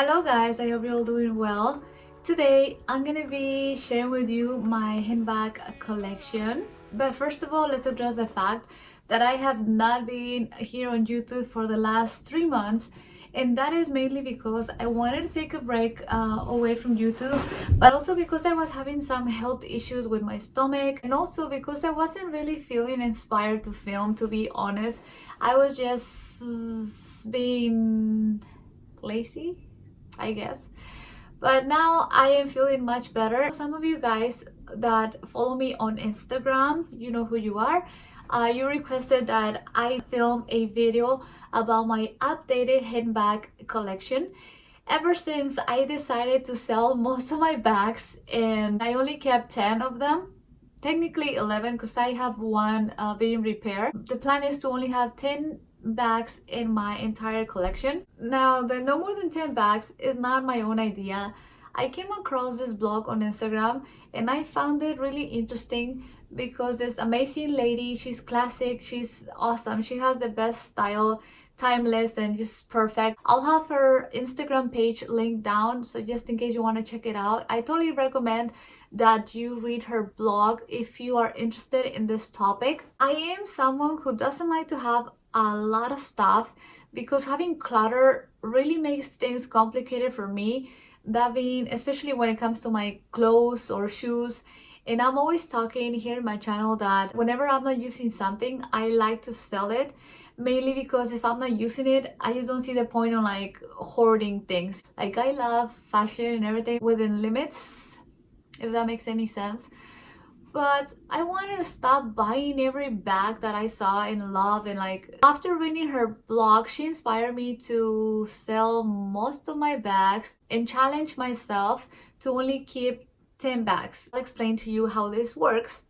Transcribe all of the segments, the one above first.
Hello guys, I hope you're all doing well. Today I'm gonna be sharing with you my handbag collection. But first of all, let's address the fact that I have not been here on YouTube for the last 3 months, and that is mainly because I wanted to take a break away from YouTube, but also because I was having some health issues with my stomach, and also because I wasn't really feeling inspired to film, to be honest. I was just being lazy, I guess. But now I am feeling much better. Some of you guys that follow me on Instagram, you know who you are. You requested that I film a video about my updated handbag collection. Ever since I decided to sell most of my bags, and I only kept 10 of them, technically 11 because I have one being repaired. The plan is to only have 10 bags in my entire collection. Now, the no more than 10 bags is not my own idea. I came across this blog on Instagram and I found it really interesting because this amazing lady, she's classic, she's awesome, she has the best style, timeless, and just perfect. I'll have her Instagram page linked down, so just in case you want to check it out. I totally recommend that you read her blog if you are interested in this topic. I am someone who doesn't like to have a lot of stuff because having clutter really makes things complicated for me, that being especially when it comes to my clothes or shoes. And I'm always talking here in my channel that whenever I'm not using something, I like to sell it, mainly because if I'm not using it, I just don't see the point on like hoarding things. Like, I love fashion and everything within limits, if that makes any sense. But I wanted to stop buying every bag that I saw and love, and like after reading her blog, she inspired me to sell most of my bags and challenge myself to only keep 10 bags. I'll explain to you how this works.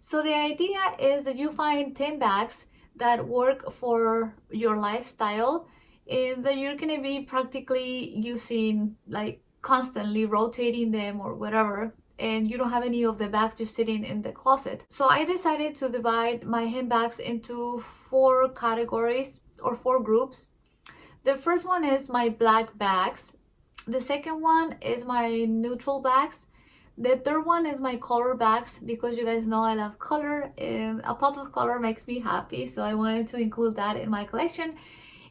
So the idea is that you find 10 bags that work for your lifestyle and that you're gonna be practically using, like constantly rotating them or whatever, and you don't have any of the bags just sitting in the closet. So I decided to divide my handbags into 4 categories or 4 groups. The first one is my black bags. The second one is my neutral bags. The third one is my color bags, because you guys know I love color and a pop of color makes me happy, so I wanted to include that in my collection.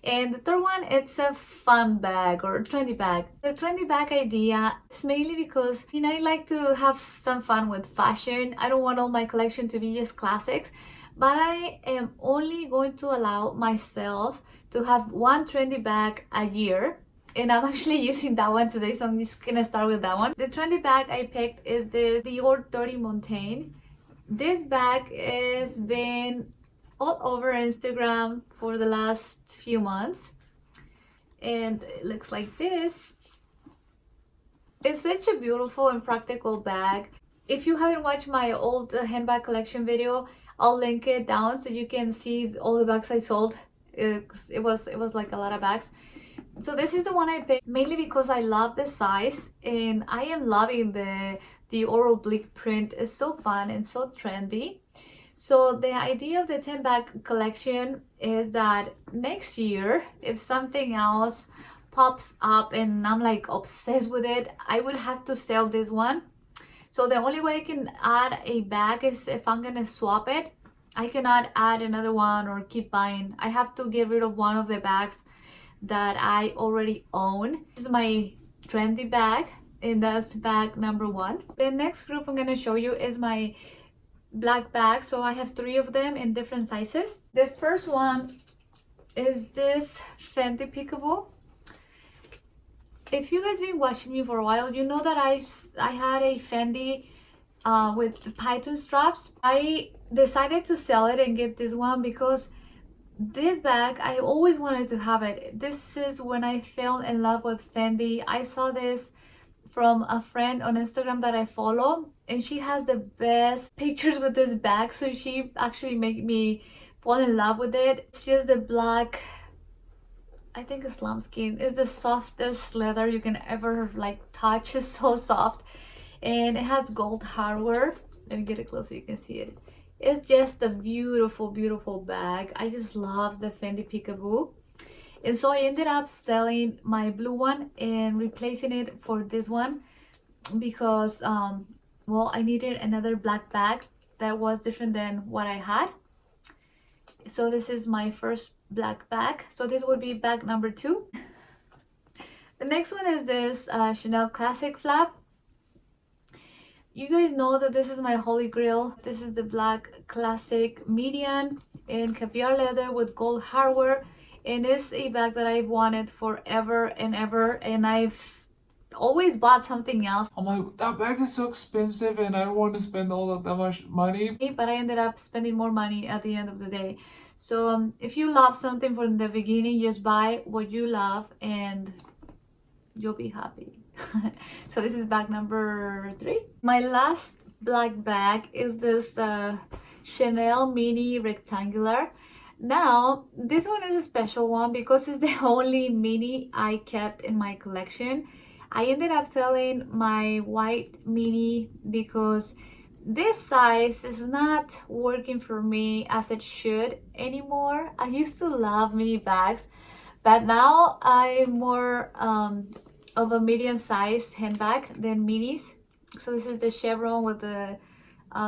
And the third one, it's a fun bag or trendy bag. The trendy bag idea, it's mainly because, you know, I like to have some fun with fashion. I don't want all my collection to be just classics, but I am only going to allow myself to have one trendy bag a year. And I'm actually using that one today, so I'm just gonna start with that one. The trendy bag I picked is this Dior 30 Montaigne. This bag has been all over Instagram for the last few months, and it looks like this. It's such a beautiful and practical bag. If you haven't watched my old handbag collection video, I'll link it down so you can see all the bags I sold. It was like a lot of bags. So this is the one I picked mainly because I love the size, and I am loving the oral oblique print. It's so fun and so trendy. So the idea of the 10 bag collection is that next year, if something else pops up and I'm like obsessed with it, I would have to sell this one. So the only way I can add a bag is if I'm gonna swap it. I cannot add another one or keep buying. I have to get rid of one of the bags that I already own. This is my trendy bag, and that's bag number 1. The next group I'm gonna show you is my black bag. So I have 3 of them in different sizes. The first one is this Fendi Peekaboo. If you guys been watching me for a while, you know that I had a Fendi with the Python straps. I decided to sell it and get this one because this bag, I always wanted to have it. This is when I fell in love with Fendi. I saw this from a friend on Instagram that I follow, and she has the best pictures with this bag, so she actually made me fall in love with it. It's just the black, I think it's lambskin. It's the softest leather you can ever like touch. It's so soft, and it has gold hardware. Let me get it close so you can see it. It's just a beautiful, beautiful bag. I just love the Fendi Peekaboo. And so I ended up selling my blue one and replacing it for this one because well, I needed another black bag that was different than what I had. So this is my first black bag, so this would be bag number 2. The next one is this Chanel classic flap. You guys know that this is my holy grail. This is the black classic median in caviar leather with gold hardware, and it's a bag that I've wanted forever and ever, and I've always bought something else. I'm like, that bag is so expensive and I don't want to spend all of that much money. But I ended up spending more money at the end of the day. So if you love something from the beginning, just buy what you love and you'll be happy. So this is bag number 3. My last black bag is this Chanel mini rectangular. Now this one is a special one because it's the only mini I kept in my collection. I ended up selling my white mini because this size is not working for me as it should anymore. I used to love mini bags, but now I'm more of a medium size handbag than minis. So this is the chevron with the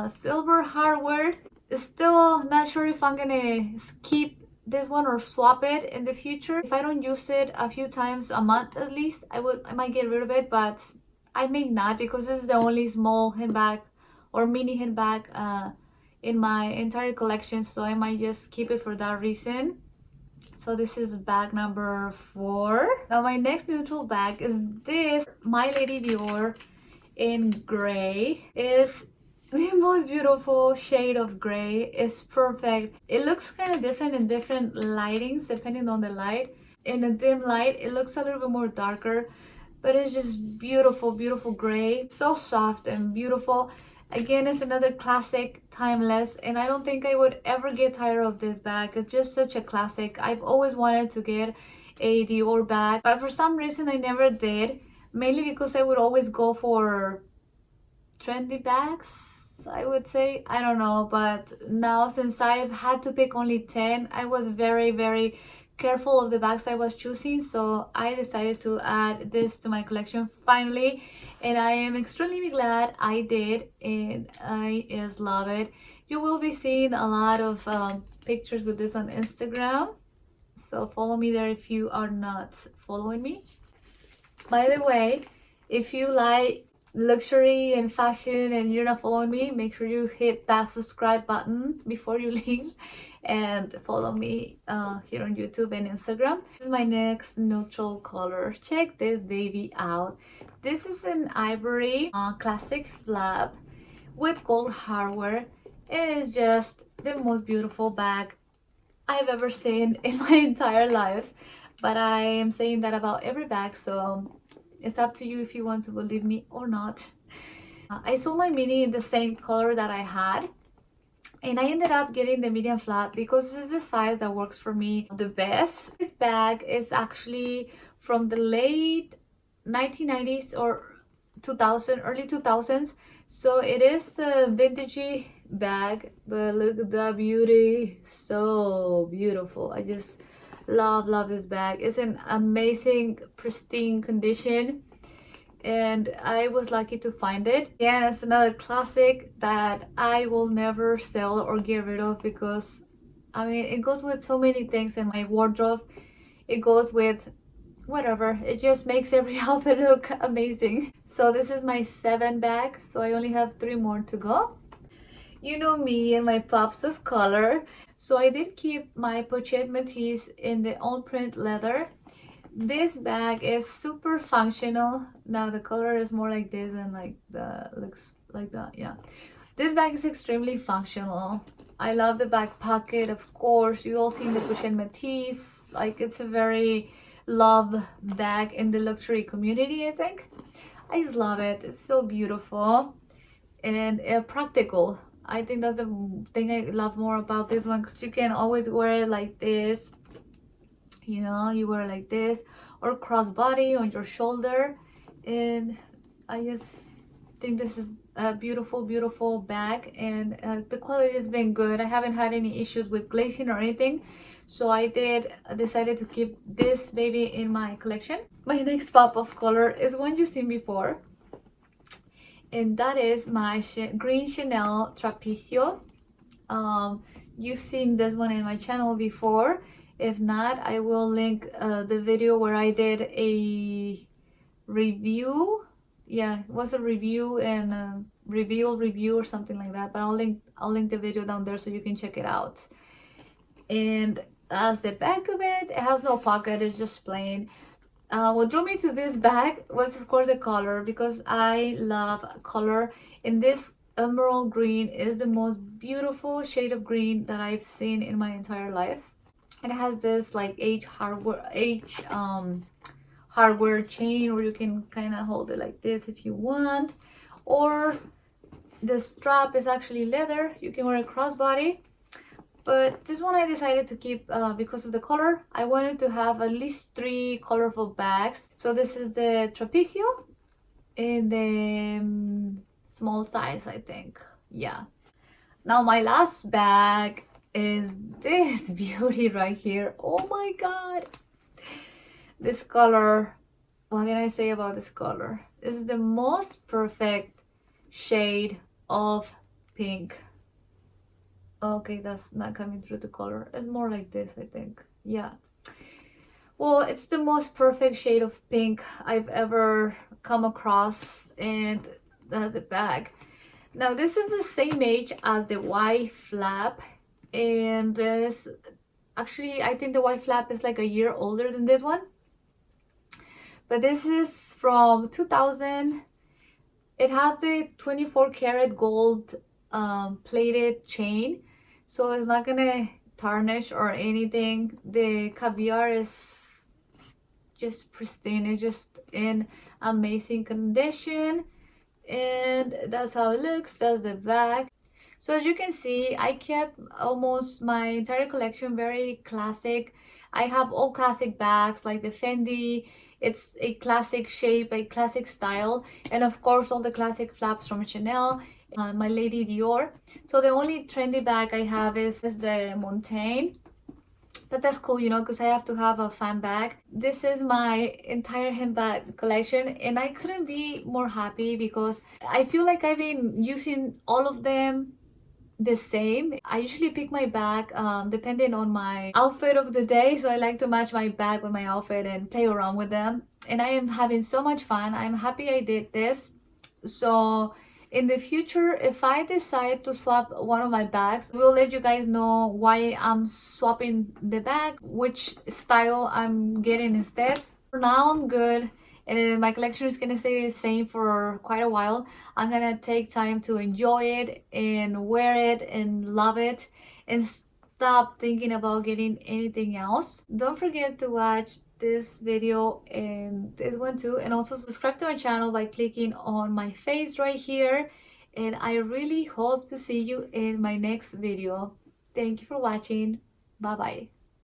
silver hardware. Still not sure if I'm gonna keep this one or swap it in the future. If I don't use it a few times a month at least, I might get rid of it, but I may not because this is the only small handbag or mini handbag in my entire collection, so I might just keep it for that reason. So this is bag number 4. Now my next neutral bag is this My Lady Dior in gray. It's the most beautiful shade of gray. It's perfect. It looks kind of different in different lightings depending on the light. In a dim light it looks a little bit more darker, but it's just beautiful, beautiful gray. So soft and beautiful. Again, it's another classic, timeless, and I don't think I would ever get tired of this bag. It's just such a classic. I've always wanted to get a Dior bag, but for some reason I never did, mainly because I would always go for trendy bags, I would say. I don't know, but now since I've had to pick only 10, I was very, very careful of the bags I was choosing, so I decided to add this to my collection finally, and I am extremely glad I did, and I just love it. You will be seeing a lot of pictures with this on Instagram, so follow me there if you are not following me. By the way, if you like luxury and fashion and you're not following me, make sure you hit that subscribe button before you leave and follow me here on YouTube and Instagram. This is my next neutral color. Check this baby out. This is an ivory classic flap with gold hardware. It is just the most beautiful bag I've ever seen in my entire life, but I am saying that about every bag, so it's up to you if you want to believe me or not. I sold my mini in the same color that I had, and I ended up getting the medium flat because this is the size that works for me the best. This bag is actually from the late 1990s or 2000, early 2000s, so it is a vintagey bag, but look at the beauty. So beautiful. I just love this bag. It's in amazing pristine condition, and I was lucky to find it. Yeah, it's another classic that I will never sell or get rid of because I mean it goes with so many things in my wardrobe. It goes with whatever, it just makes every outfit look amazing. So this is my 7 bag, so I only have 3 more to go. You know me and my pops of color, so I did keep my pochette métis in the old print leather. This bag is super functional. Now the color is more like this and like the looks like that. Yeah, this bag is extremely functional. I love the back pocket, of course. You all seen the pochette métis. Like, it's a very loved bag in the luxury community, I think. I just love it. It's so beautiful and practical. I think that's the thing I love more about this one, because you can always wear it like this, you know, you wear it like this or crossbody on your shoulder, and I just think this is a beautiful bag, and the quality has been good. I haven't had any issues with glazing or anything, so I decided to keep this baby in my collection. My next pop of color is one you've seen before, and that is my green Chanel Trapecio. You've seen this one in my channel before. If not, I will link the video where I did a review. Yeah, it was a review and reveal review or something like that, but I'll link the video down there so you can check it out. And as the back of it, it has no pocket, it's just plain. What drew me to this bag was of course the color, because I love color, and this emerald green is the most beautiful shade of green that I've seen in my entire life. And it has this like hardware chain where you can kind of hold it like this if you want, or the strap is actually leather, you can wear a crossbody. But this one I decided to keep because of the color. I wanted to have at least 3 colorful bags. So this is the Trapecio in the small size, I think. Yeah. Now my last bag is this beauty right here. Oh my god. This color, what can I say about this color? This is the most perfect shade of pink. Okay, that's not coming through the color. It's more like this, I think. Yeah. Well, it's the most perfect shade of pink I've ever come across, and that's the bag. Now, this is the same age as the white flap, and this, actually, I think the white flap is like a year older than this one. But this is from 2000. It has the 24 karat gold plated chain, so it's not gonna tarnish or anything. The caviar is just pristine, it's just in amazing condition, and that's how it looks. That's the bag. So as you can see, I kept almost my entire collection very classic. I have all classic bags like the Fendi. It's a classic shape, a classic style, and of course all the classic flaps from Chanel, my Lady Dior. So the only trendy bag I have is the Montaigne, but that's cool, you know, because I have to have a fan bag. This is my entire handbag collection, and I couldn't be more happy because I feel like I've been using all of them the same. I usually pick my bag depending on my outfit of the day, so I like to match my bag with my outfit and play around with them, and I am having so much fun. I'm happy I did this. So in the future, if I decide to swap one of my bags, we'll let you guys know why I'm swapping the bag, which style I'm getting instead. For now, I'm good, and my collection is gonna stay the same for quite a while. I'm gonna take time to enjoy it and wear it and love it, and stop thinking about getting anything else. Don't forget to watch this video and this one too, and also subscribe to my channel by clicking on my face right here. And I really hope to see you in my next video. Thank you for watching. Bye bye.